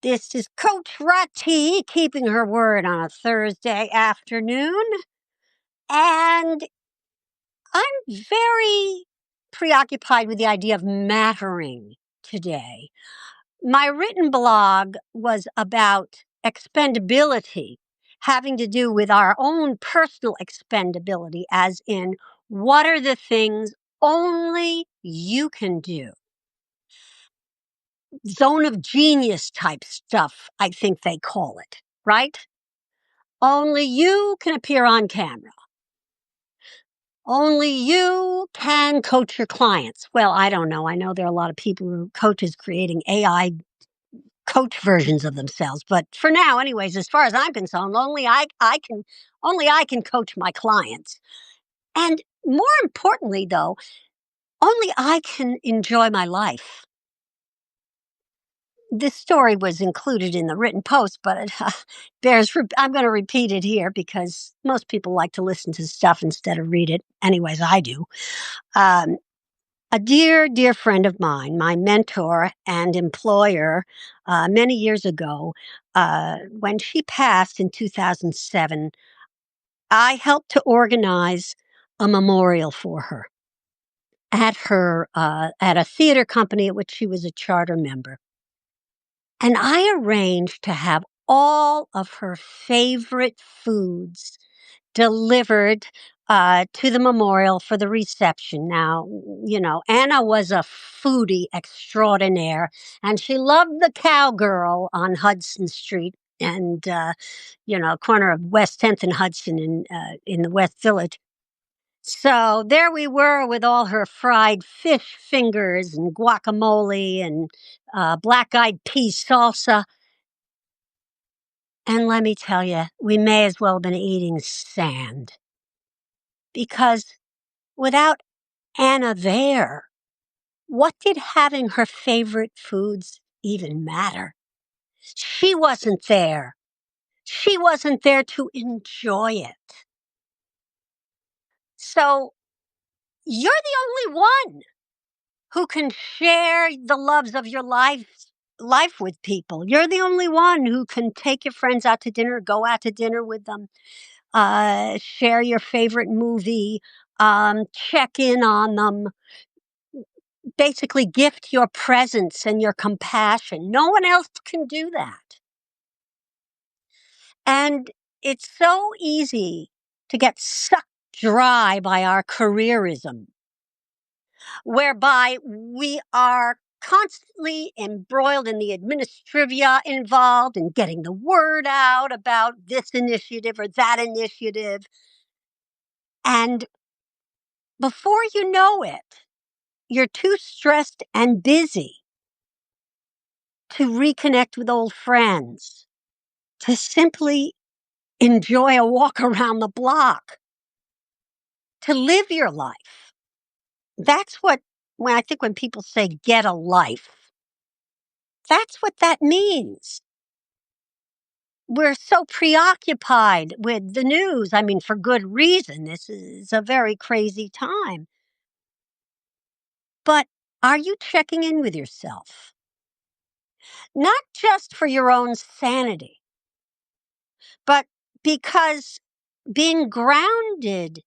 This is Coach Rahti keeping her word on a Thursday afternoon. And I'm very preoccupied with the idea of mattering today. My written blog was about expendability, having to do with our own personal expendability, as in, what are the things only you can do? Zone of genius type stuff, I think they call it, right? Only you can appear on camera. Only you can coach your clients. Well, I don't know. I know there are a lot of people who coaches creating AI coach versions of themselves. But for now, anyways, as far as I'm concerned, only I can coach my clients. And more importantly, though, only I can enjoy my life. This story was included in the written post, but it I'm going to repeat it here because most people like to listen to stuff instead of read it. Anyways, I do. Um, a dear, dear friend of mine, my mentor and employer, many years ago, when she passed in 2007, I helped to organize a memorial for her at a theater company at which she was a charter member. And I arranged to have all of her favorite foods delivered to the memorial for the reception. Now, Anna was a foodie extraordinaire, and she loved the Cowgirl on Hudson Street and, corner of West 10th and Hudson in the West Village. So there we were with all her fried fish fingers and guacamole and black-eyed pea salsa. And let me tell you, we may as well have been eating sand. Because without Anna there, what did having her favorite foods even matter? She wasn't there. She wasn't there to enjoy it. So you're the only one who can share the loves of your life with people. You're the only one who can take your friends out to dinner, go out to dinner with them, share your favorite movie, check in on them, basically gift your presence and your compassion. No one else can do that. And it's so easy to get sucked dry by our careerism, whereby we are constantly embroiled in the administrivia involved in getting the word out about this initiative or that initiative. And before you know it, you're too stressed and busy to reconnect with old friends, to simply enjoy a walk around the block, to live your life. That's when I think when people say get a life, that's what that means. We're so preoccupied with the news. I mean, for good reason. This is a very crazy time. But are you checking in with yourself? Not just for your own sanity, but because being grounded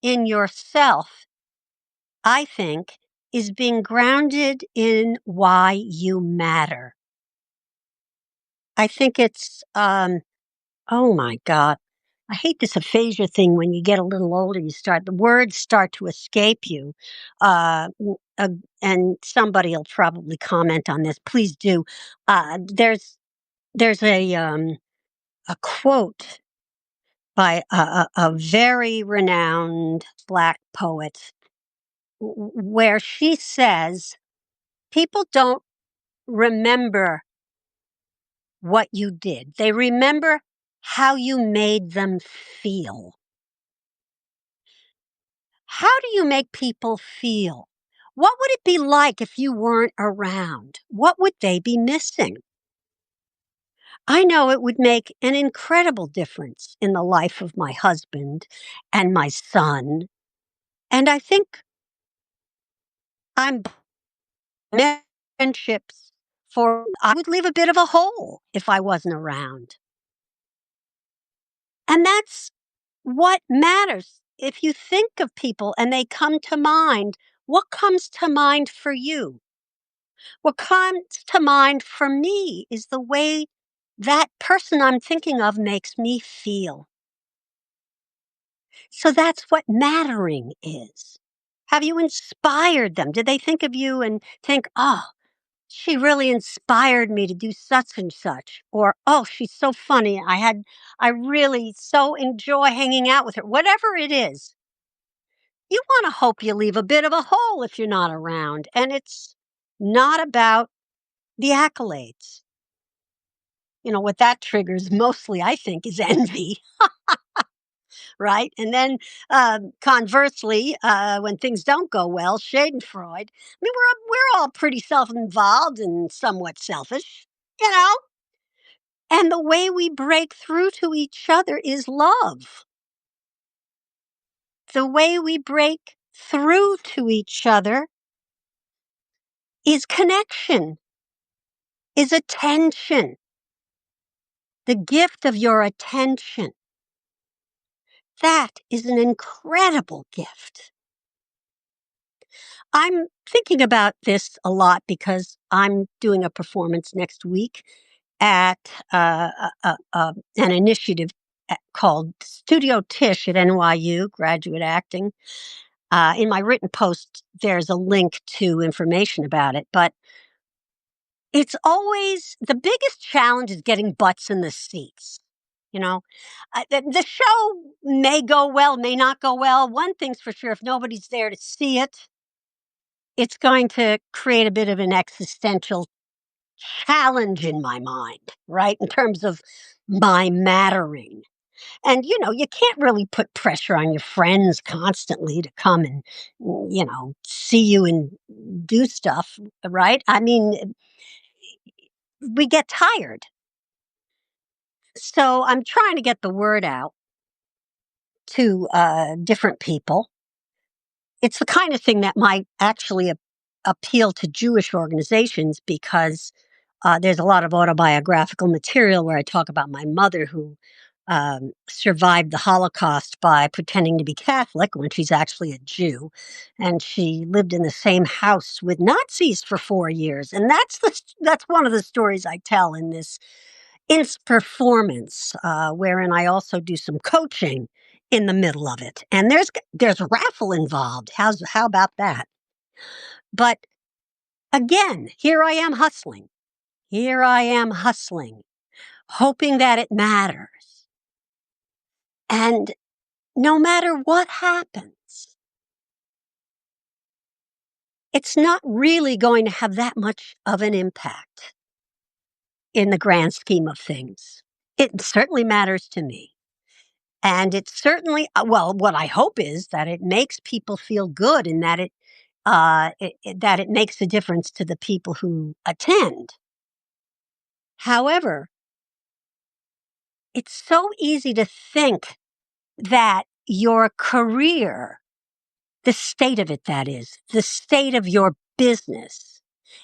in yourself, I think, is being grounded in why you matter. I think it's, oh my God. I hate this aphasia thing when you get a little older, the words start to escape you. And somebody will probably comment on this. Please do. There's a quote by a very renowned Black poet where she says, people don't remember what you did. They remember how you made them feel. How do you make people feel? What would it be like if you weren't around? What would they be missing? I know it would make an incredible difference in the life of my husband and my son. And I think I'm friendships For I would leave a bit of a hole if I wasn't around. And that's what matters. If you think of people and they come to mind, what comes to mind for you? What comes to mind for me is the way that person I'm thinking of makes me feel. So that's what mattering is. Have you inspired them? Did they think of you and think, oh, she really inspired me to do such and such? Or, oh, she's so funny. I really so enjoy hanging out with her. Whatever it is, you want to hope you leave a bit of a hole if you're not around. And it's not about the accolades. What that triggers mostly, I think, is envy, right? And then conversely, when things don't go well, Schadenfreude. I mean, we're all pretty self-involved and somewhat selfish, you know. And the way we break through to each other is love. The way we break through to each other is connection, is attention, the gift of your attention. That is an incredible gift. I'm thinking about this a lot because I'm doing a performance next week at an initiative called Studio Tisch at NYU, graduate acting. In my written post, there's a link to information about it, but it's always the biggest challenge is getting butts in the seats. You know, the show may go well, may not go well. One thing's for sure, if nobody's there to see it, it's going to create a bit of an existential challenge in my mind, right? In terms of my mattering. And, you can't really put pressure on your friends constantly to come and, see you and do stuff, right? I mean, we get tired. So I'm trying to get the word out to different people. It's the kind of thing that might actually appeal to Jewish organizations because there's a lot of autobiographical material where I talk about my mother who survived the Holocaust by pretending to be Catholic when she's actually a Jew. And she lived in the same house with Nazis for 4 years. And that's one of the stories I tell in this performance, wherein I also do some coaching in the middle of it. And there's raffle involved. How about that? But again, here I am hustling. Here I am hustling, hoping that it matters. And no matter what happens, it's not really going to have that much of an impact in the grand scheme of things. It certainly matters to me. And it certainly, well, what I hope is that it makes people feel good and that that it makes a difference to the people who attend. However, it's so easy to think that your career, the state of it, that is, the state of your business,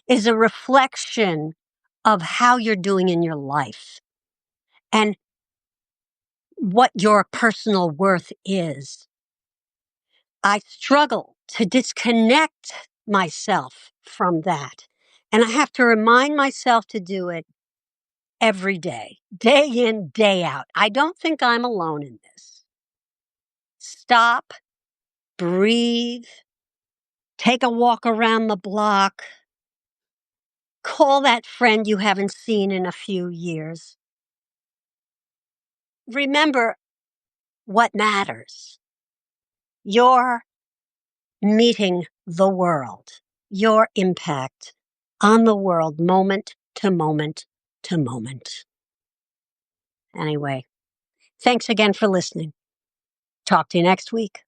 is a reflection of how you're doing in your life and what your personal worth is. I struggle to disconnect myself from that. And I have to remind myself to do it every day in, day out. I don't think I'm alone in this. Stop, breathe, take a walk around the block, call that friend you haven't seen in a few years. Remember what matters. You're meeting the world, your impact on the world, moment to moment to moment. Anyway, thanks again for listening. Talk to you next week.